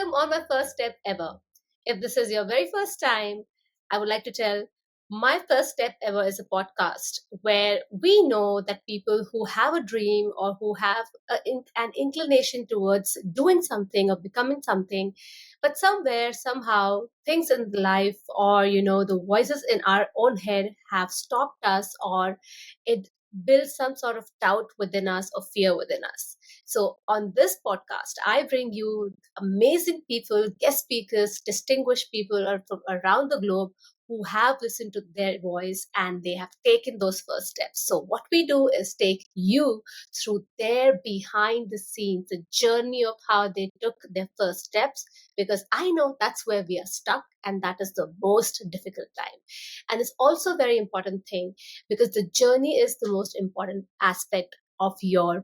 welcome on my first step ever. If this is your very first time, I would like to tell my first step ever is a podcast where we know that people who have a dream or who have an inclination towards doing something or becoming something, but somewhere, somehow, things in life or, the voices in our own head have stopped us or it builds some sort of doubt within us or fear within us. So, on this podcast, I bring you amazing people, guest speakers, distinguished people from around the globe who have listened to their voice and they have taken those first steps. So, what we do is take you through their behind the scenes, the journey of how they took their first steps, because I know that's where we are stuck and that is the most difficult time. And it's also a very important thing because the journey is the most important aspect of your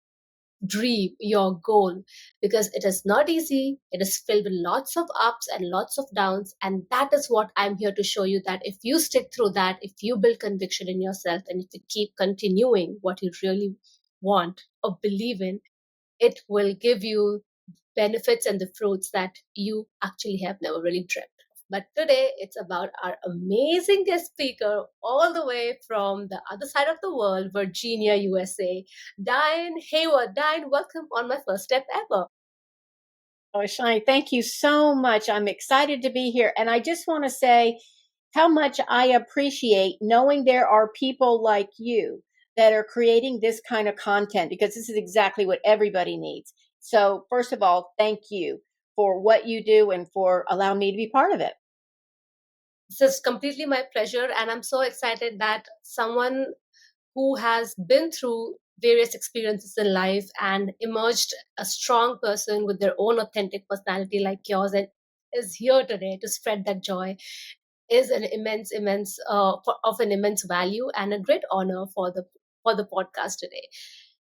dream, your goal, because it is not easy. It is filled with lots of ups and lots of downs. And that is what I'm here to show you, that if you stick through that, if you build conviction in yourself, and if you keep continuing what you really want or believe in, it will give you benefits and the fruits that you actually have never really dreamt of. But today it's about our amazing guest speaker all the way from the other side of the world, Virginia, USA, Diane Haworth. Diane, welcome on my first step ever. Oh, Shani, thank you so much. I'm excited to be here. And I just want to say how much I appreciate knowing there are people like you that are creating this kind of content, because this is exactly what everybody needs. So, first of all, thank you for what you do and for allowing me to be part of it. This is completely my pleasure, and I'm so excited that someone who has been through various experiences in life and emerged a strong person with their own authentic personality like yours and is here today to spread that joy is an of an immense value and a great honor for the podcast today.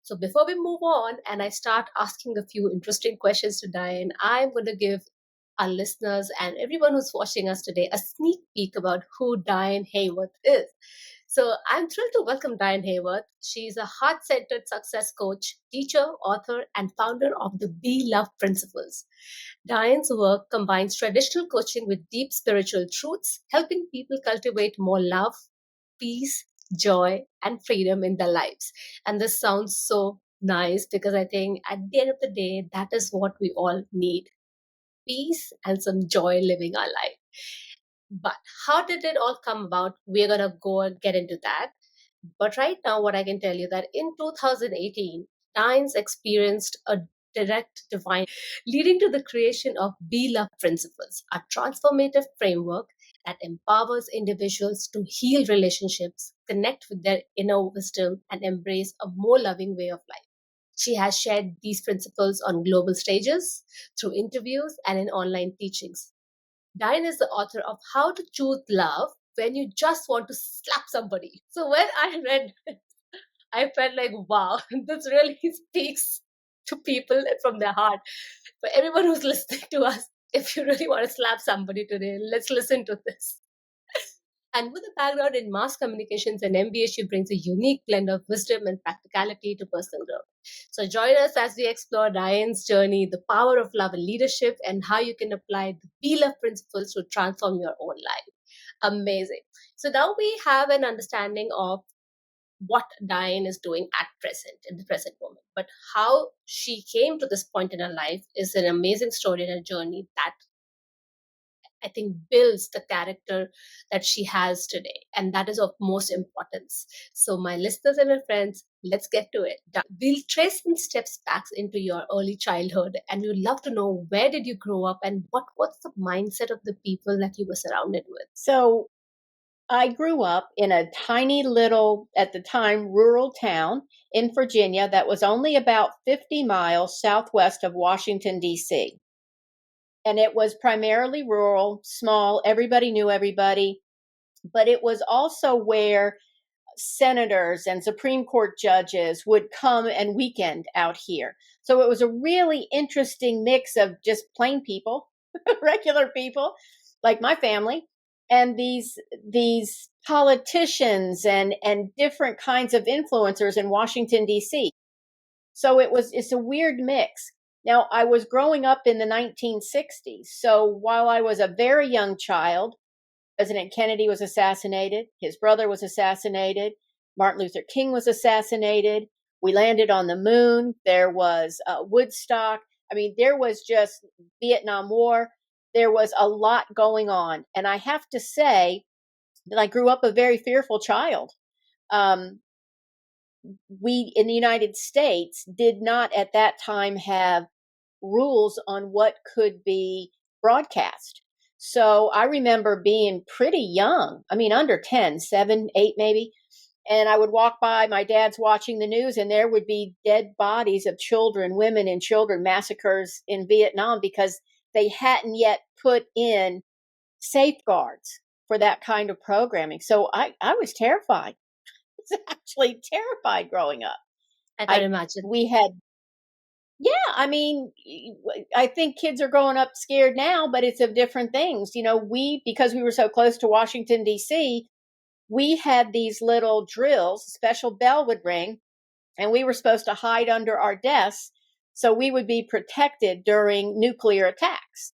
So before we move on and I start asking a few interesting questions to Diane, I'm going to give our listeners and everyone who's watching us today a sneak peek about who Diane Haworth is. So I'm thrilled to welcome Diane Haworth. She's a heart-centered success coach, teacher, author, and founder of the Be Love Principles. Diane's work combines traditional coaching with deep spiritual truths, helping people cultivate more love, peace, joy, and freedom in their lives. And this sounds so nice because I think at the end of the day, that is what we all need: peace and some joy living our life. But how did it all come about? We're going to go and get into that. But right now, what I can tell you that in 2018, Times experienced a direct divine leading to the creation of Be Love Principles, a transformative framework that empowers individuals to heal relationships, connect with their inner wisdom, and embrace a more loving way of life. She has shared these principles on global stages, through interviews, and in online teachings. Diane is the author of How to Choose Love When You Just Want to Slap Somebody. So when I read it, I felt like, wow, this really speaks to people from their heart. For everyone who's listening to us, if you really want to slap somebody today, let's listen to this. And with a background in mass communications and MBA, she brings a unique blend of wisdom and practicality to personal growth. So join us as we explore Diane's journey, the power of love and leadership, and how you can apply the Be Love principles to transform your own life. Amazing. So now we have an understanding of what Diane is doing at present, in the present moment. But how she came to this point in her life is an amazing story and a journey that I think builds the character that she has today. And that is of most importance. So, my listeners and my friends, let's get to it. We'll trace some steps back into your early childhood, and we would love to know, where did you grow up and what's the mindset of the people that you were surrounded with? So, I grew up in a tiny little, at the time, rural town in Virginia that was only about 50 miles southwest of Washington, D.C. And it was primarily rural, small, everybody knew everybody, but it was also where senators and Supreme Court judges would come and weekend out here. So it was a really interesting mix of just plain people, regular people, like my family, and these politicians and different kinds of influencers in Washington, D.C. So it's a weird mix. Now, I was growing up in the 1960s. So while I was a very young child, President Kennedy was assassinated, his brother was assassinated, Martin Luther King was assassinated. We landed on the moon. There was Woodstock. I mean, there was just Vietnam War. There was a lot going on. And I have to say that I grew up a very fearful child. Um, we in the United States did not at that time have rules on what could be broadcast. So I remember being pretty young. I mean, under 10, 7, 8 maybe. And I would walk by, my dad's watching the news, and there would be dead bodies of children, women and children, massacres in Vietnam because they hadn't yet put in safeguards for that kind of programming. So I was terrified. I was actually terrified growing up. I can I imagine. we had Yeah, I mean, I think kids are growing up scared now, but it's of different things. We, because we were so close to Washington, D.C., we had these little drills, a special bell would ring, and we were supposed to hide under our desks so we would be protected during nuclear attacks.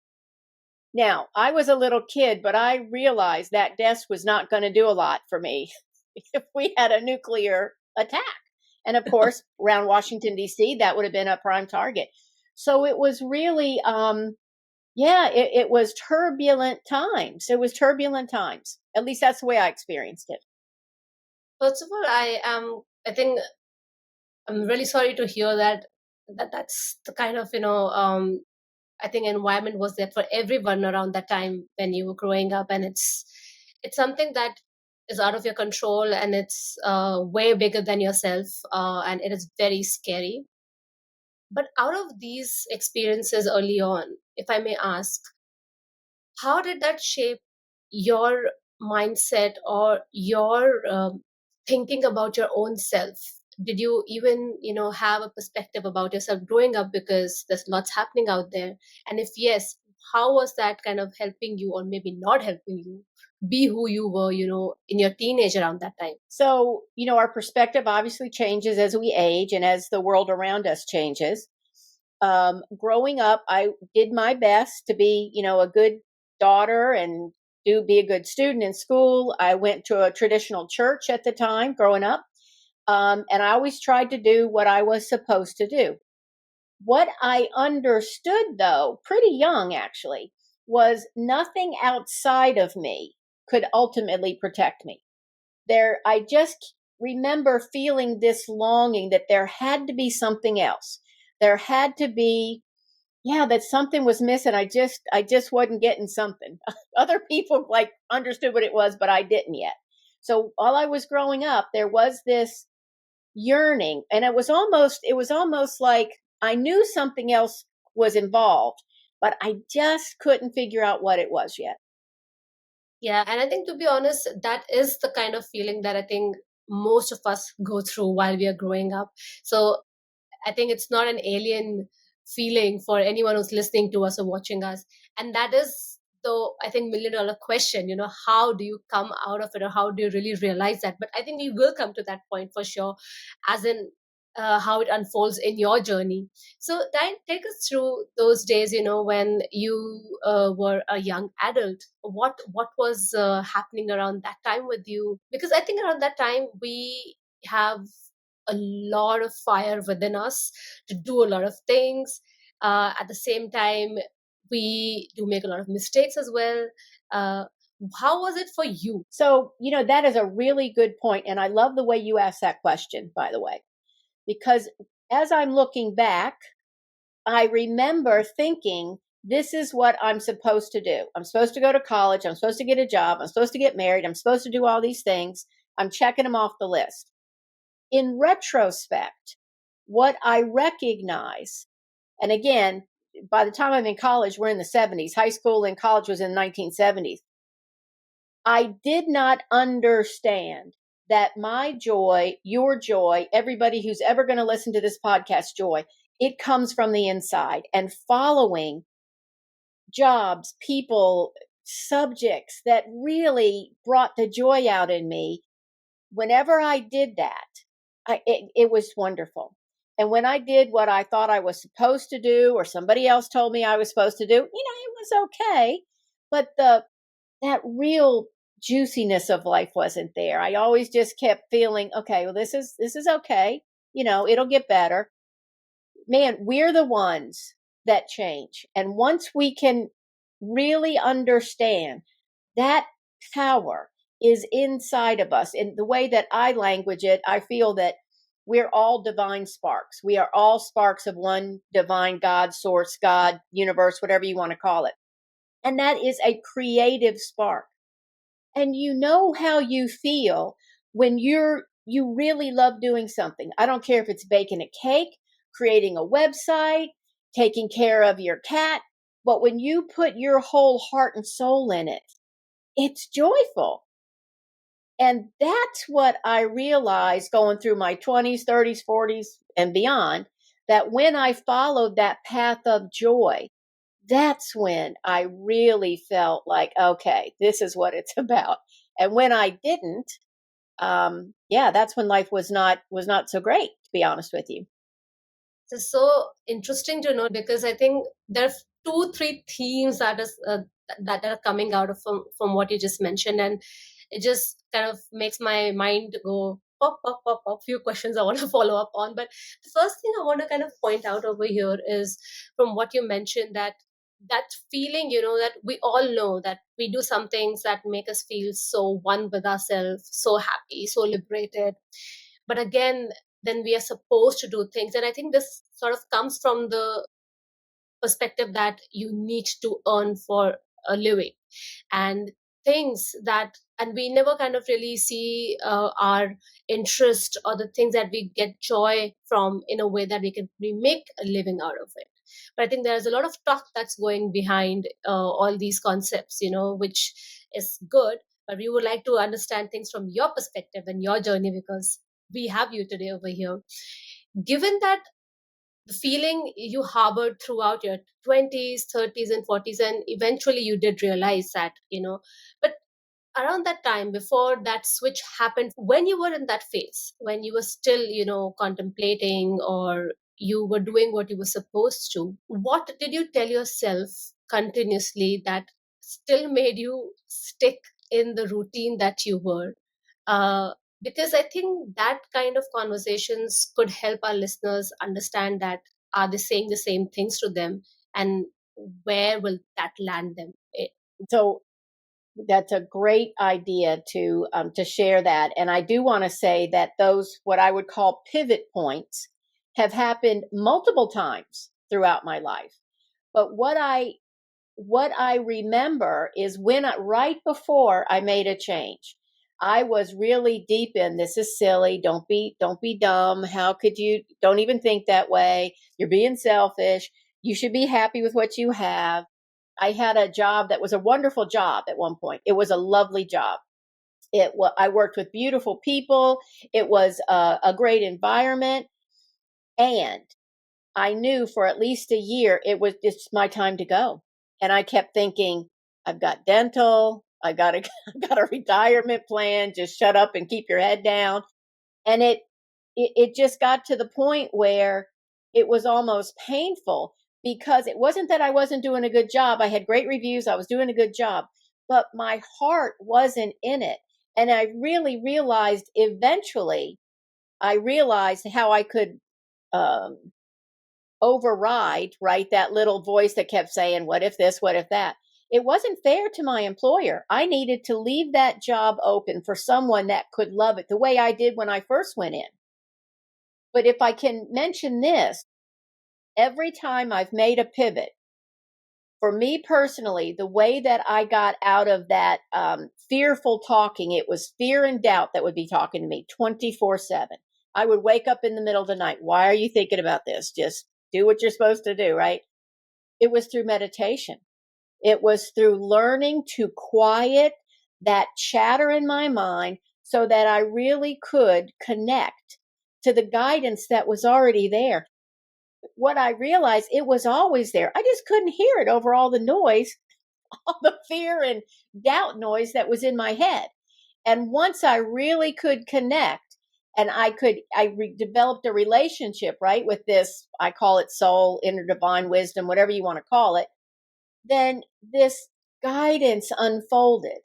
Now, I was a little kid, but I realized that desk was not going to do a lot for me if we had a nuclear attack. And of course, around Washington, D.C., that would have been a prime target. So it was really, yeah, it was turbulent times. It was turbulent times. At least that's the way I experienced it. First of all, I think I'm really sorry to hear that's the kind of, I think environment was there for everyone around that time when you were growing up, and it's something that is out of your control, and it's way bigger than yourself, and it is very scary. But out of these experiences early on, if I may ask, how did that shape your mindset or your thinking about your own self? Did you even have a perspective about yourself growing up, because there's lots happening out there? And if yes, how was that kind of helping you, or maybe not helping you, be who you were in your teenage around that time? So, our perspective obviously changes as we age and as the world around us changes. Growing up, I did my best to be, a good daughter and be a good student in school. I went to a traditional church at the time growing up. And I always tried to do what I was supposed to do. What I understood, though, pretty young actually, was nothing outside of me could ultimately protect me. I just remember feeling this longing that there had to be something else. There had to be, yeah, that something was missing. I just wasn't getting something. Other people like understood what it was, but I didn't yet. So while I was growing up, there was this yearning, and it was almost like I knew something else was involved, but I just couldn't figure out what it was yet. Yeah, and I think, to be honest, that is the kind of feeling that I think most of us go through while we are growing up. So I think it's not an alien feeling for anyone who's listening to us or watching us. And that is the, I think, $1 million question, how do you come out of it, or how do you really realize that? But I think we will come to that point for sure, as in how it unfolds in your journey. So, Diane, take us through those days, when you were a young adult. What was happening around that time with you? Because I think around that time we have a lot of fire within us to do a lot of things. At the same time, we do make a lot of mistakes as well. Uh, how was it for you? So, that is a really good point, and I love the way you asked that question, by the way, because as I'm looking back, I remember thinking, this is what I'm supposed to do. I'm supposed to go to college. I'm supposed to get a job. I'm supposed to get married. I'm supposed to do all these things. I'm checking them off the list. In retrospect, what I recognize, and again, by the time I'm in college, we're in the 70s. High school and college was in the 1970s. I did not understand that my joy, your joy, everybody who's ever going to listen to this podcast joy, it comes from the inside, and following jobs, people, subjects that really brought the joy out in me. Whenever I did that, it was wonderful. And when I did what I thought I was supposed to do, or somebody else told me I was supposed to do, it was okay. But that real juiciness of life wasn't there. I always just kept feeling, okay, well, this is okay. It'll get better. Man, we're the ones that change. And once we can really understand that power is inside of us, in the way that I language it, I feel that we're all divine sparks. We are all sparks of one divine God, source, God, universe, whatever you want to call it. And that is a creative spark. And you know how you feel when you really love doing something. I don't care if it's baking a cake, creating a website, taking care of your cat, but when you put your whole heart and soul in it, it's joyful. And that's what I realized going through my 20s, 30s, 40s, and beyond, that when I followed that path of joy, that's when I really felt like, okay, this is what it's about. And when I didn't, yeah, that's when life was not so great, to be honest with you. It's so interesting to know because I think there are two, three themes that are coming out of from what you just mentioned, and it just kind of makes my mind go pop, pop, pop, pop. Few questions I want to follow up on, but the first thing I want to kind of point out over here is from what you mentioned that feeling, that we all know that we do some things that make us feel so one with ourselves, so happy, so liberated, but again then we are supposed to do things. And I think this sort of comes from the perspective that you need to earn for a living and things that, and we never kind of really see our interest or the things that we get joy from in a way that we make a living out of it. But I think there's a lot of talk that's going behind all these concepts, which is good. But we would like to understand things from your perspective and your journey because we have you today over here. Given that the feeling you harbored throughout your 20s, 30s, and 40s, and eventually you did realize that, but around that time before that switch happened, when you were in that phase, when you were still, contemplating or you were doing what you were supposed to, what did you tell yourself continuously that still made you stick in the routine that you were? uh, because I think that kind of conversations could help our listeners understand that are they saying the same things to them, and where will that land them? So that's a great idea to share that. And I do want to say that those, what I would call pivot points, have happened multiple times throughout my life. But what I remember is right before I made a change, I was really deep in, this is silly. Don't be dumb. How could you? Don't even think that way. You're being selfish. You should be happy with what you have. I had a job that was a wonderful job at one point. It was a lovely job. I worked with beautiful people. It was a great environment, and I knew for at least a year it was just my time to go. And I kept thinking, I've got dental, I got a retirement plan, just shut up and keep your head down. And it just got to the point where it was almost painful, because it wasn't that I wasn't doing a good job. I had great reviews, I was doing a good job, but my heart wasn't in it. And I really realized eventually, I realized how I could um, override, right, that little voice that kept saying, what if this, what if that? It wasn't fair to my employer. I needed to leave that job open for someone that could love it the way I did when I first went in. But if I can mention this, every time I've made a pivot, for me personally, the way that I got out of that fearful talking, it was fear and doubt that would be talking to me 24/7. I would wake up in the middle of the night. Why are you thinking about this? Just do what you're supposed to do, right? It was through meditation. It was through learning to quiet that chatter in my mind so that I really could connect to the guidance that was already there. What I realized, it was always there. I just couldn't hear it over all the noise, all the fear and doubt noise that was in my head. And once I really could connect, and developed a relationship, right, with this, I call it soul, inner divine wisdom, whatever you want to call it. Then this guidance unfolded.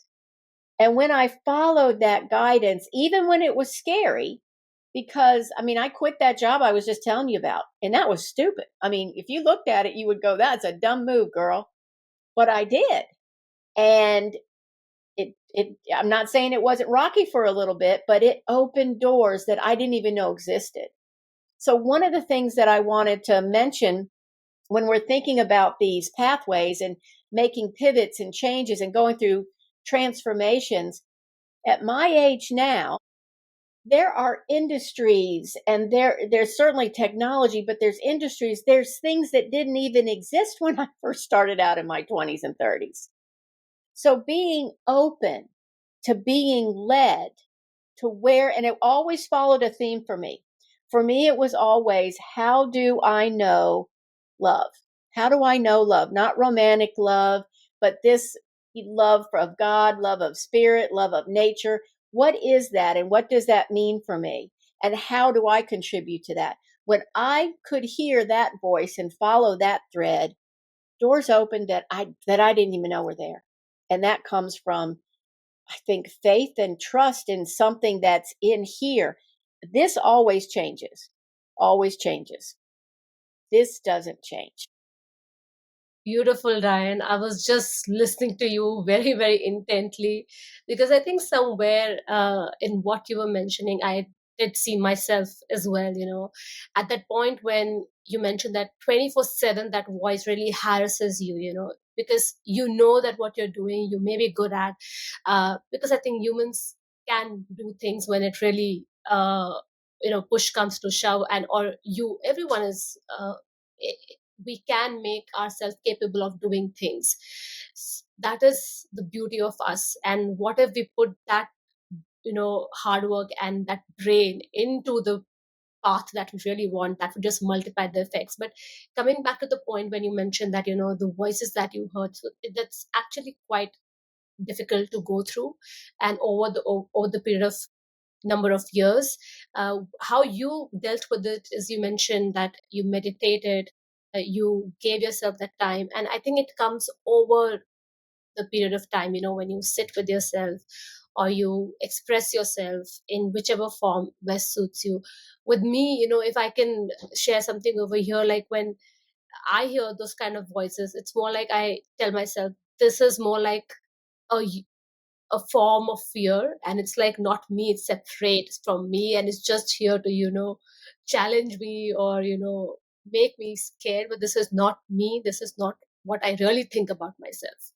And when I followed that guidance, even when it was scary, because I mean, I quit that job I was just telling you about, and that was stupid. I mean, if you looked at it, you would go, that's a dumb move, girl. But I did. And I'm not saying it wasn't rocky for a little bit, but it opened doors that I didn't even know existed. So one of the things that I wanted to mention when we're thinking about these pathways and making pivots and changes and going through transformations, at my age now, there are industries, and there's certainly technology, but there's industries, there's things that didn't even exist when I first started out in my 20s and 30s. So being open to being led to where, and it always followed a theme for me. For me, it was always, how do I know love? How do I know love? Not romantic love, but this love of God, love of spirit, love of nature. What is that? And what does that mean for me? And how do I contribute to that? When I could hear that voice and follow that thread, doors opened that I didn't even know were there. And that comes from, I think, faith and trust in something that's in here. This always changes, always changes. This doesn't change. Beautiful, Diane. I was just listening to you very, very intently because I think somewhere in what you were mentioning, I did see myself as well. At that point when you mentioned that 24/7, that voice really harasses you, because you know that what you're doing, you may be good at. Because I think humans can do things when it really, push comes to shove, and or everyone is. We can make ourselves capable of doing things. That is the beauty of us. And what if we put that hard work and that brain into the path that we really want, that would just multiply the effects. But coming back to the point when you mentioned that the voices that you heard, so that's actually quite difficult to go through, and over the period of number of years. How you dealt with it is, you mentioned that you meditated, you gave yourself that time, and I think it comes over the period of time, when you sit with yourself or you express yourself in whichever form best suits you. With me, if I can share something over here, like when I hear those kind of voices, it's more like I tell myself, this is more like a a form of fear, and it's like not me, it's separate from me, and it's just here to challenge me, or make me scared, but this is not me, this is not what I really think about myself.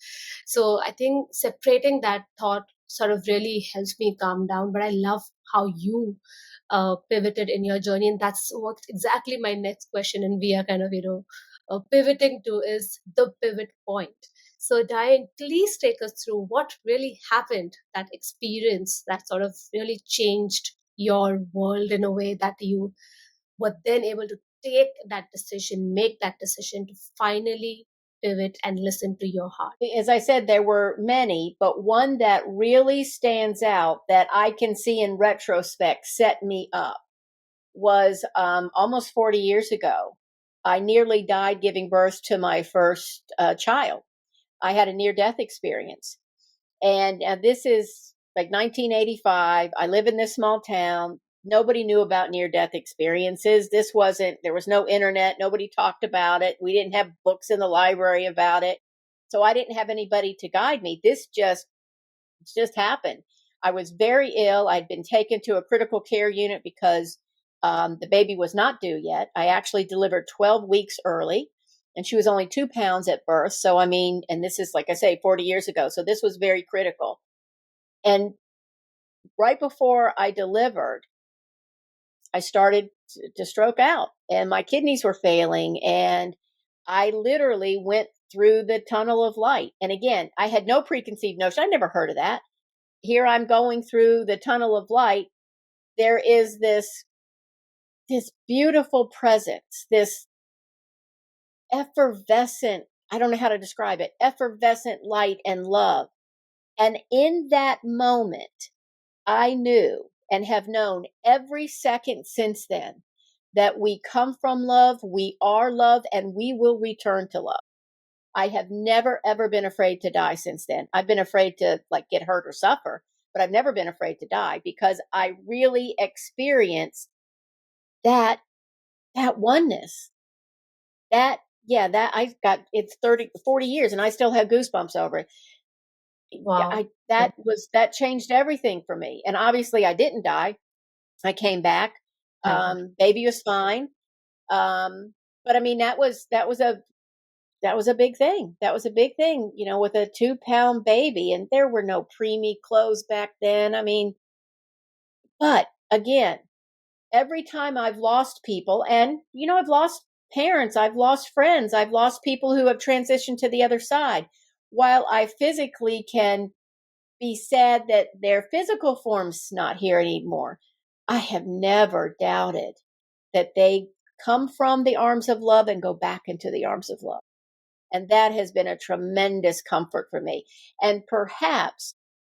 So I think separating that thought sort of really helps me calm down. But I love how you pivoted in your journey, and that's what exactly my next question, and we are kind of pivoting to, is the pivot point. So, Diane, please take us through what really happened, that experience that sort of really changed your world in a way that you were then able to make that decision to finally pivot and listen to your heart. As I said, there were many, but one that really stands out that I can see in retrospect set me up was almost 40 years ago. I nearly died giving birth to my first child. I had a near death experience. And this is like 1985. I live in this small town. Nobody knew about near death experiences. There was no internet. Nobody talked about it. We didn't have books in the library about it. So I didn't have anybody to guide me. This just happened. I was very ill. I'd been taken to a critical care unit because the baby was not due yet. I actually delivered 12 weeks early, and she was only 2 pounds at birth. So, I mean, and this is, like I say, 40 years ago. So this was very critical. And right before I delivered, I started to stroke out, and my kidneys were failing. And I literally went through the tunnel of light. And again, I had no preconceived notion. I never heard of that. Here I'm going through the tunnel of light. There is this beautiful presence, this effervescent, I don't know how to describe it, effervescent light and love. And in that moment, I knew, and have known every second since then that we come from love, we are love, and we will return to love. I have never ever been afraid to die since then. I've been afraid to like get hurt or suffer, but I've never been afraid to die because I really experienced that oneness. That yeah, that I got it's 30 40 years and I still have goosebumps over it. Yeah, Wow. that changed everything for me. And obviously I didn't die. I came back. Thank God. Baby was fine. But I mean that was a big thing. That was a big thing, with a 2-pound baby, and there were no preemie clothes back then. I mean, but again, every time I've lost people, and I've lost parents, I've lost friends, I've lost people who have transitioned to the other side. While I physically can be sad that their physical form's not here anymore, I have never doubted that they come from the arms of love and go back into the arms of love. And that has been a tremendous comfort for me. And perhaps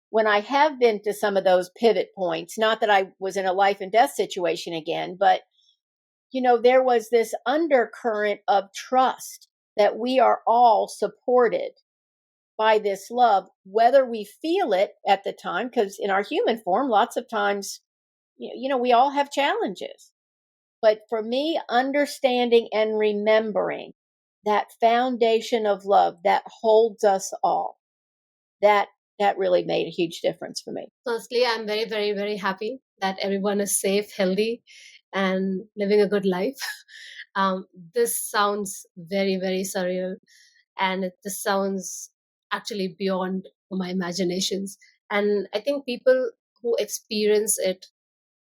when I have been to some of those pivot points, not that I was in a life and death situation again, but there was this undercurrent of trust that we are all supported by this love, whether we feel it at the time, because in our human form, lots of times, we all have challenges. But for me, understanding and remembering that foundation of love that holds us all, that that really made a huge difference for me. Firstly, I'm very, very, very happy that everyone is safe, healthy, and living a good life. This sounds very, very surreal, and this sounds actually beyond my imaginations. And I think people who experience it,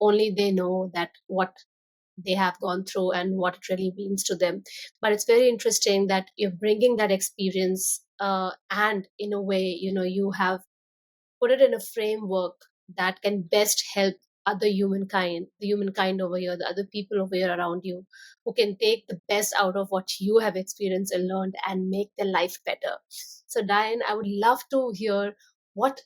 only they know that what they have gone through and what it really means to them. But it's very interesting that you're bringing that experience, and in a way, you have put it in a framework that can best help the humankind over here, the other people over here around you, who can take the best out of what you have experienced and learned and make their life better. So, Diane, I would love to hear, what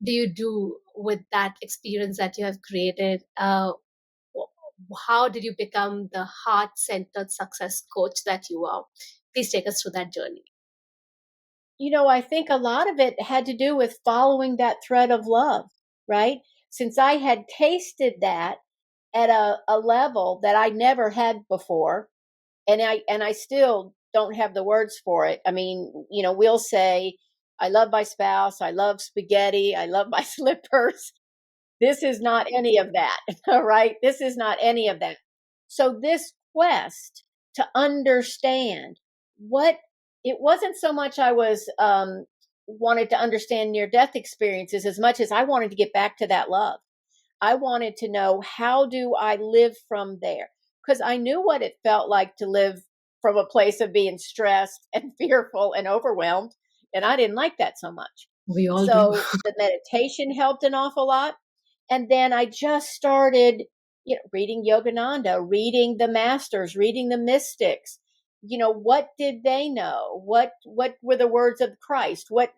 do you do with that experience that you have created? How did you become the heart centered success coach that you are? Please take us through that journey. I think a lot of it had to do with following that thread of love, right? Since I had tasted that at a level that I never had before, and I still don't have the words for it. I mean, we'll say, I love my spouse, I love spaghetti, I love my slippers. This is not any of that, right? This is not any of that. So this quest to understand what it wasn't so much I was wanted to understand near death experiences as much as I wanted to get back to that love. I wanted to know, how do I live from there? Because I knew what it felt like to live from a place of being stressed and fearful and overwhelmed. And I didn't like that so much. We all do. So the meditation helped an awful lot. And then I just started, reading Yogananda, reading the masters, reading the mystics. What did they know? What were the words of Christ? What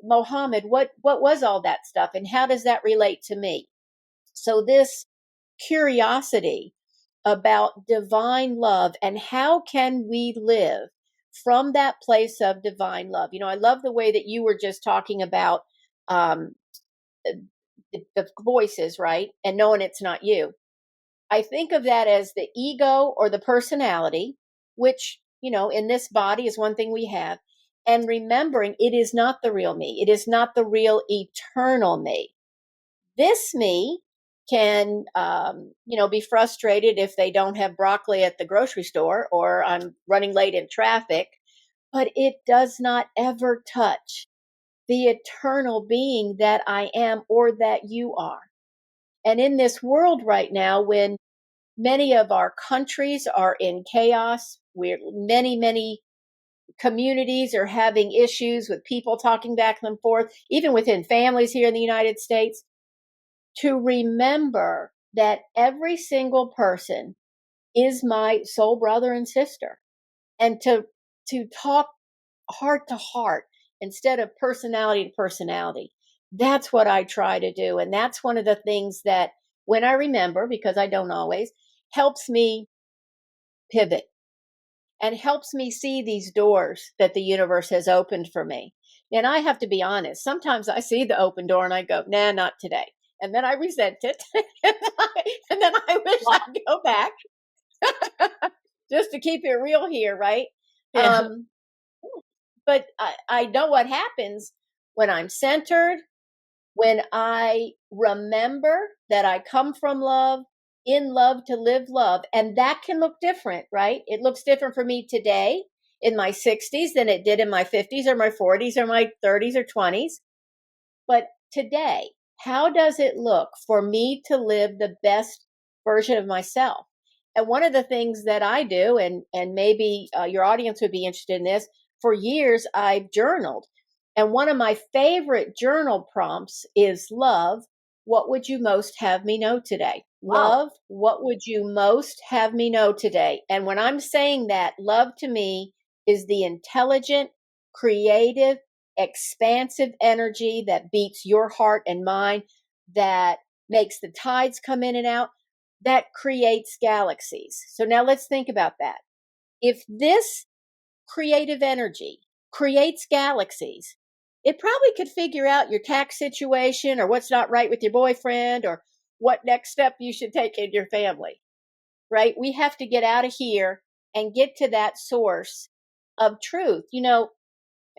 Mohammed? What was all that stuff? And how does that relate to me? So this curiosity about divine love and how can we live from that place of divine love. I love the way that you were just talking about um, the voices, right? And knowing it's not you. I think of that as the ego or the personality, which, in this body is one thing we have. And remembering it is not the real me. It is not the real eternal me. This me can, be frustrated if they don't have broccoli at the grocery store or I'm running late in traffic, but it does not ever touch the eternal being that I am or that you are. And in this world right now, when many of our countries are in chaos, where many communities are having issues with people talking back and forth, even within families here in the United States, to remember that every single person is my soul brother and sister, and to talk heart to heart instead of personality to personality. That's what I try to do, and that's one of the things that when I remember, because I don't always, helps me pivot and helps me see these doors that the universe has opened for me. And I have to be honest, sometimes I see the open door and I go, nah, not today. And then I resent it. And then I wish Wow. I'd go back just to keep it real here, right? Yeah. Um, but I know what happens when I'm centered, when I remember that I come from love, in love to live love. And that can look different, right? It looks different for me today in my 60s than it did in my 50s or my 40s or my 30s or 20s. But today, how does it look for me to live the best version of myself? And one of the things that I do, and maybe your audience would be interested in this, for years I've journaled. And one of my favorite journal prompts is love. What would you most have me know today? Wow. Love, what would you most have me know today? And when I'm saying that, love to me is the intelligent, creative, expansive energy that beats your heart and mind, that makes the tides come in and out, that creates galaxies. So now let's think about that. If this creative energy creates galaxies, it probably could figure out your tax situation or what's not right with your boyfriend or what next step you should take in your family, right? We have to get out of here and get to that source of truth.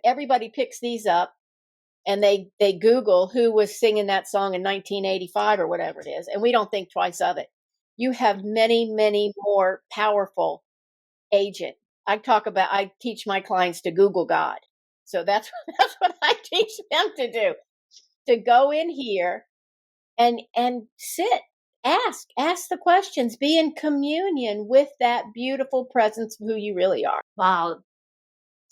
Everybody picks these up and they Google who was singing that song in 1985 or whatever it is, and we don't think twice of it. You have many, many more powerful agent. I teach my clients to Google God. So that's that's what I teach them to do. To go in here and sit, ask the questions, be in communion with that beautiful presence of who you really are. Wow.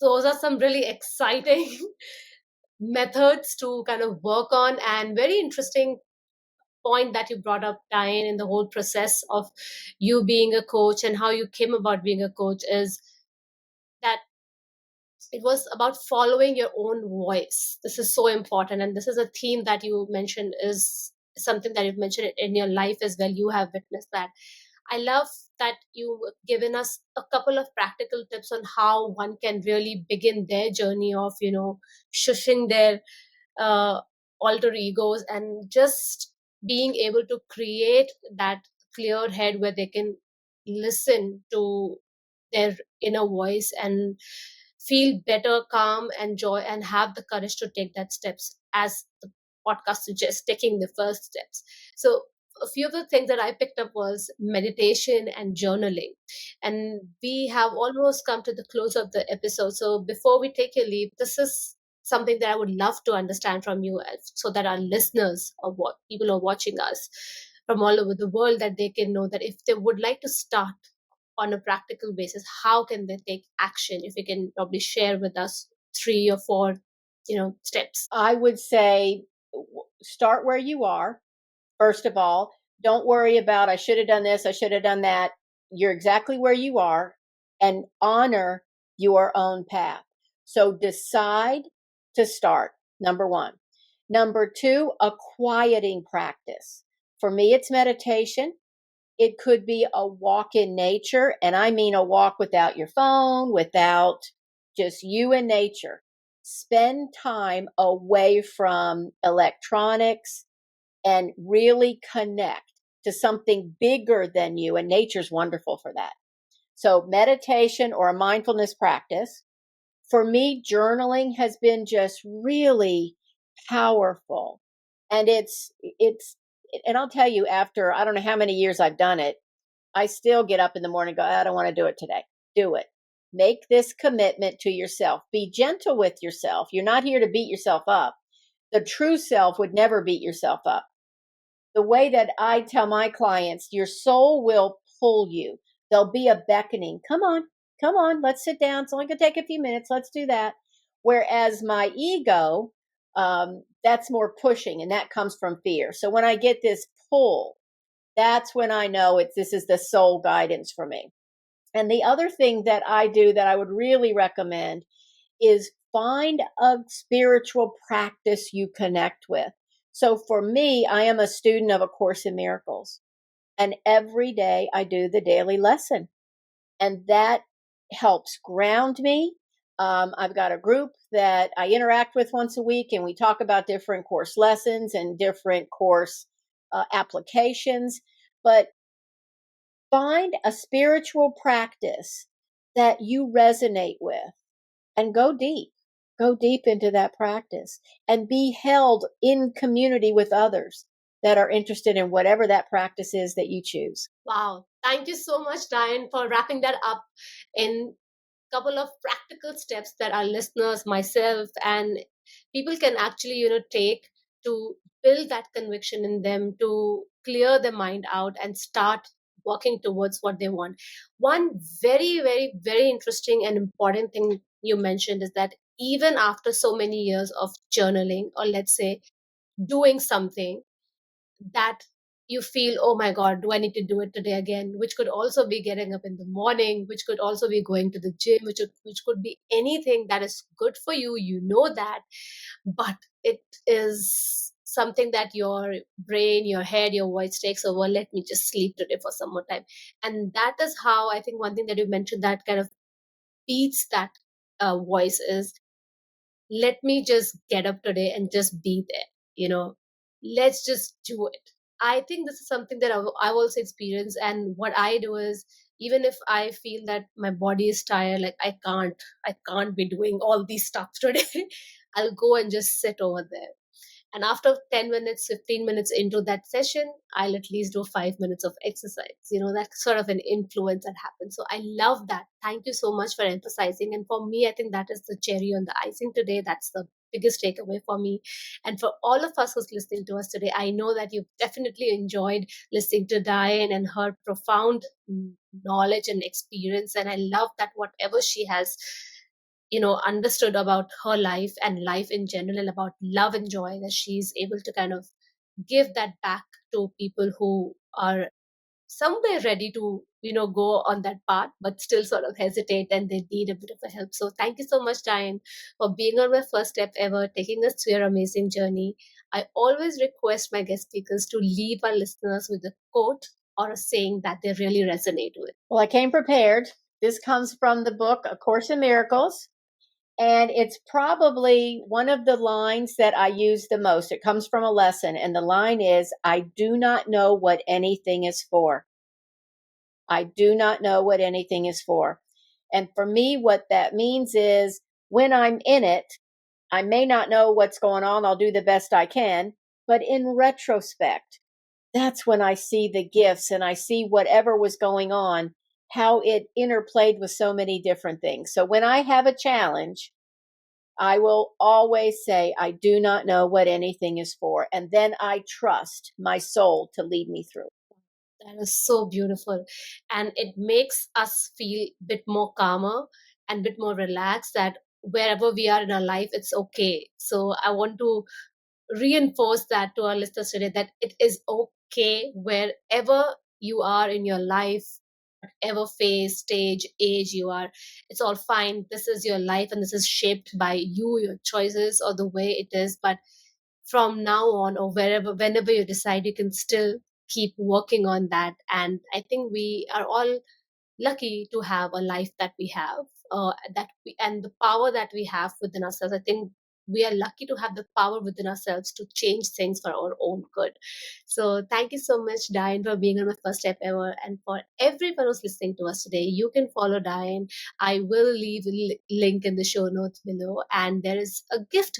Those are some really exciting methods to kind of work on, and very interesting point that you brought up, Diane, in the whole process of you being a coach and how you came about being a coach is that it was about following your own voice. This is so important. And this is a theme that you mentioned, is something that you've mentioned in your life as well. You have witnessed that. I love that you've given us a couple of practical tips on how one can really begin their journey of, shushing their uh, alter egos and just being able to create that clear head where they can listen to their inner voice and feel better, calm, and joy, and have the courage to take that steps, as the podcast suggests, taking the first steps. So a few of the things that I picked up was meditation and journaling. And we have almost come to the close of the episode. So before we take your leave, this is something that I would love to understand from you, so that our listeners, or what people are watching us from all over the world, that they can know that if they would like to start on a practical basis, how can they take action? If you can probably share with us 3 or 4 steps. I would say start where you are. First of all, don't worry about I should have done this, I should have done that. You're exactly where you are, and honor your own path. So decide to start. Number 1. Number 2, a quieting practice. For me, it's meditation. It could be a walk in nature, and I mean a walk without your phone, without, just you and nature. Spend time away from electronics and really connect to something bigger than you. And nature's wonderful for that. So meditation or a mindfulness practice. For me, journaling has been just really powerful. And and I'll tell you, after I don't know how many years I've done it, I still get up in the morning and go, I don't want to do it today. Do it. Make this commitment to yourself. Be gentle with yourself. You're not here to beat yourself up. The true self would never beat yourself up. The way that I tell my clients, your soul will pull you. There'll be a beckoning. Come on, let's sit down. It's only going to take a few minutes. Let's do that. Whereas my ego, that's more pushing, and that comes from fear. So when I get this pull, that's when I know this is the soul guidance for me. And the other thing that I do that I would really recommend is find a spiritual practice you connect with. So for me, I am a student of A Course in Miracles. And every day I do the daily lesson. And that helps ground me. I've got a group that I interact with once a week, and we talk about different course lessons and different course applications. But find a spiritual practice that you resonate with and go deep. Go deep into that practice and be held in community with others that are interested in whatever that practice is that you choose. Wow. Thank you so much, Diane, for wrapping that up in couple of practical steps that our listeners, myself, and people can actually, take to build that conviction in them, to clear their mind out and start working towards what they want. One very, very, very interesting and important thing you mentioned is that even after so many years of journaling, or let's say doing something that you feel, oh my god, do I need to do it today again, which could also be getting up in the morning, which could also be going to the gym, which could be anything that is good for you, that, but it is something that your brain, your head, your voice takes over. Let me just sleep today for some more time. And that is how I think one thing that you mentioned that kind of beats that voice is, let me just get up today and just be there, let's just do it. I think this is something that I've also experienced. And what I do is, even if I feel that my body is tired, like I can't be doing all these stuff today, I'll go and just sit over there. And after 10 minutes, 15 minutes into that session, I'll at least do 5 minutes of exercise. That's sort of an influence that happens. So I love that. Thank you so much for emphasizing. And for me, I think that is the cherry on the icing today. That's the biggest takeaway for me. And for all of us who's listening to us today, I know that you've definitely enjoyed listening to Diane and her profound knowledge and experience. And I love that whatever she has understood about her life and life in general, and about love and joy, that she's able to kind of give that back to people who are somewhere ready to go on that path but still sort of hesitate and they need a bit of a help. So thank you so much, Diane, for being on my first step ever, taking us through your amazing journey. I always request my guest speakers to leave our listeners with a quote or a saying that they really resonate with. Well, I came prepared. This comes from the book A Course in Miracles. And it's probably one of the lines that I use the most. It comes from a lesson, and the line is, I do not know what anything is for. I do not know what anything is for. And for me, what that means is, when I'm in it, I may not know what's going on. I'll do the best I can. But in retrospect, that's when I see the gifts and I see whatever was going on, how it interplayed with so many different things. So when I have a challenge, I will always say, I do not know what anything is for. And then I trust my soul to lead me through. That is so beautiful. And it makes us feel a bit more calmer and a bit more relaxed, that wherever we are in our life, it's okay. So I want to reinforce that to our listeners today, that it is okay wherever you are in your life, whatever phase, stage, age you are. It's all fine. This is your life and this is shaped by you, your choices, or the way it is. But from now on, or whenever you decide, you can still keep working on that. And I think we are all lucky to have a life that we have, and the power that we have within ourselves. I think we are lucky to have the power within ourselves to change things for our own good. So thank you so much, Diane, for being on my first step ever. And for everyone who's listening to us today, you can follow Diane. I will leave a link in the show notes below. And there is a gift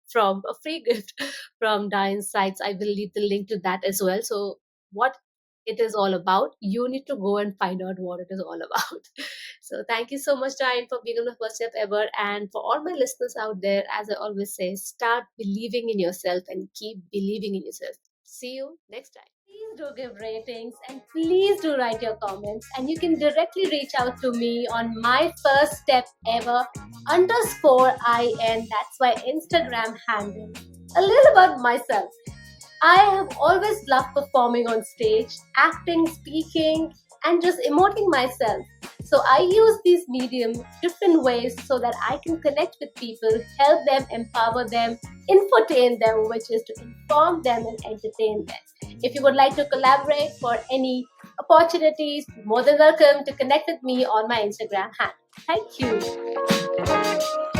from a free gift from Diane's sites. I will leave the link to that as well. So what it is all about, you need to go and find out what it is all about. So thank you so much, Diane, for being on the first step ever. And for all my listeners out there, as I always say, start believing in yourself and keep believing in yourself. See you next time. Please do give ratings and please do write your comments. And you can directly reach out to me on my first step ever _IN. That's my Instagram handle. A little about myself. I have always loved performing on stage, acting, speaking, and just emoting myself. So I use these medium different ways so that I can connect with people, help them, empower them, infotain them, which is to inform them and entertain them. If you would like to collaborate for any opportunities, more than welcome to connect with me on my Instagram handle. Thank you.